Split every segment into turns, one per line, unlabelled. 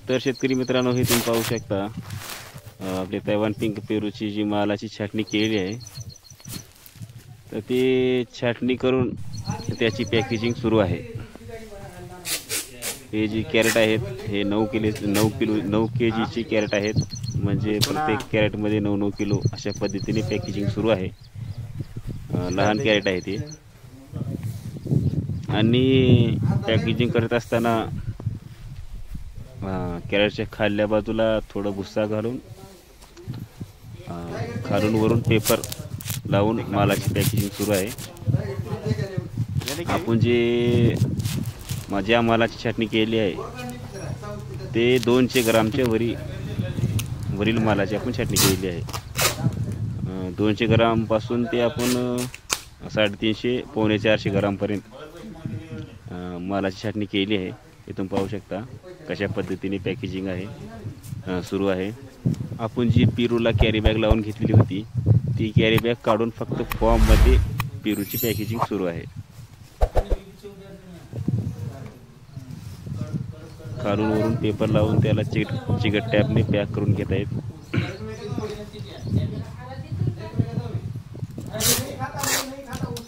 तर शेतकरी मित्रांनो, हे तुम्ही पाहू शकता आपले तैवान पिंक पेरूची जी मालाची छाटणी केलेली आहे, तर ती छाटणी करून त्याची पॅकेजिंग सुरू आहे. हे जी कॅरेट आहेत हे 9 केजीची कॅरेट आहेत. म्हणजे प्रत्येक कॅरेटमध्ये 9 किलो अशा पद्धतीने पॅकेजिंग सुरू आहे. लहान कॅरेट आहे ते. आणि पॅकेजिंग करत असताना कॅरेटच्या खालच्या बाजूला थोडं भुस्सा घालून खालून वरून पेपर लावून मालाची पॅकेजिंग सुरू आहे. आपण जे ज्या मालाची छाटणी केली आहे ते 200 ग्रामच्या वरील मालाची आपण छाटणी केलेली आहे. 200 ग्रामपासून ते आपण 350 पावणे 400 ग्रामपर्यंत मालाची छाटणी केली आहे. इथून पाहू शकता कशा पद्धतीने पॅकेजिंग आहे सुरू आहे. आपण जी पेरूला कॅरी बॅग लावून घेतलेली होती ती कॅरी बॅग काढून फक्त फॉर्ममध्ये पेरूची पॅकेजिंग सुरू आहे. खालून वरून पेपर लावून त्याला चिकट टॅपने पॅक करून घेत आहेत.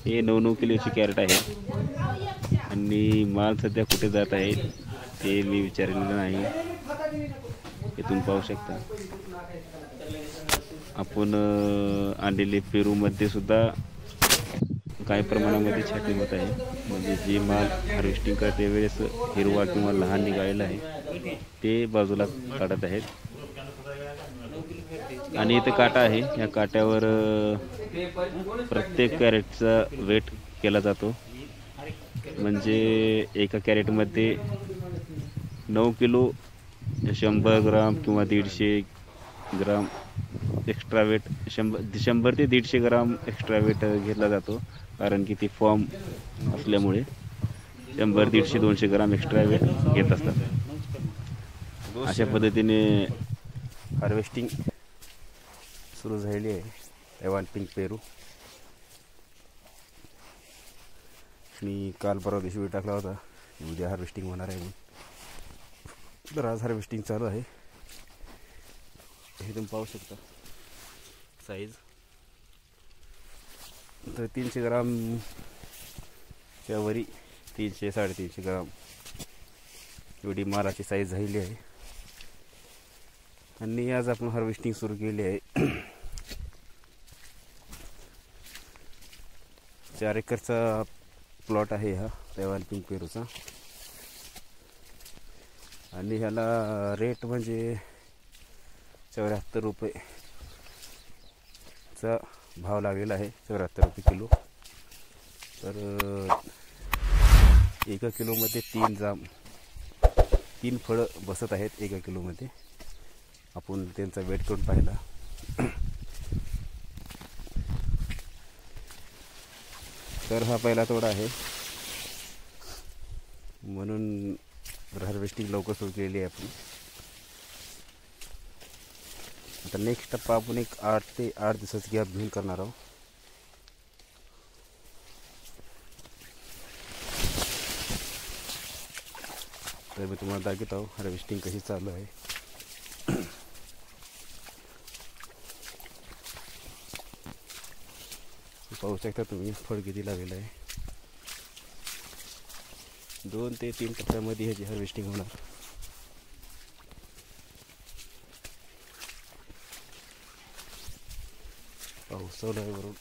हे 9 किलोची कॅरेट आहे आणि माल सध्या कुठे जात आहे ते मी विचारलेलं नाही. इथून पाहू शकता आपण आणलेले पेरूमध्ये सुद्धा काही प्रमाणामध्ये छाटणी होत आहे. म्हणजे जे माल हार्वेस्टिंग करते वेळेस हिरवा किंवा लहान निघालेला आहे ते बाजूला काढत आहेत. आणि इथं काटा आहे, या काट्यावर प्रत्येक कॅरेटचा वेट केला जातो. म्हणजे एका कॅरेटमध्ये 9 किलो 100 ग्राम किंवा 150 ग्राम एक्स्ट्रा वेट 100 ते 150 ग्राम एक्स्ट्रा वेट घेतला जातो. कारण की ती फॉर्म असल्यामुळे 100, 150, 200 ग्राम एक्स्ट्रा वेट घेत असतात. अशा पद्धतीने हार्वेस्टिंग सुरू झालेली आहे तैवान पिंक पेरू. मी काल परवा दिवशी व्हिडिओ टाकला होता, उद्या हार्वेस्टिंग होणार आहे. तर आज हार्वेस्टिंग चालू आहे. हे तुम्ही पाहू शकता साईज. तर 300 ग्रामच्या वरी 300, 350 ग्राम एवढी मालाची साईज झालेली आहे. आणि आज आपण हार्वेस्टिंग सुरू केली आहे. 4 एकरचा प्लॉट आहे हा तैवान पिंक पेरूचा. आणि ह्याला रेट म्हणजे 74 रुपयेचा भाव लागलेला आहे. 74 रुपये किलो. तर 1 किलोमध्ये 3 फळं बसत आहेत 1 किलोमध्ये. आपण त्यांचा वेट करून पाहिला. तर हा पहिला तोडा आहे, म्हणून हार्वेस्टिंग लवकर सुरू केलेली आहे आपण. आता नेक्स्ट टप्पा आपण एक 8 ते 8 दिवसाची गॅप घेऊन करणार आहोत. तर मी तुम्हाला दाखवत आहो हार्वेस्टिंग कशी चालू आहे. पाहू शकता तुम्ही फळ किती लागलेलं आहे. 2 ते 3 टप्प्यामध्ये ह्याची हार्वेस्टिंग होणार. पाऊस चालू आहे वरून.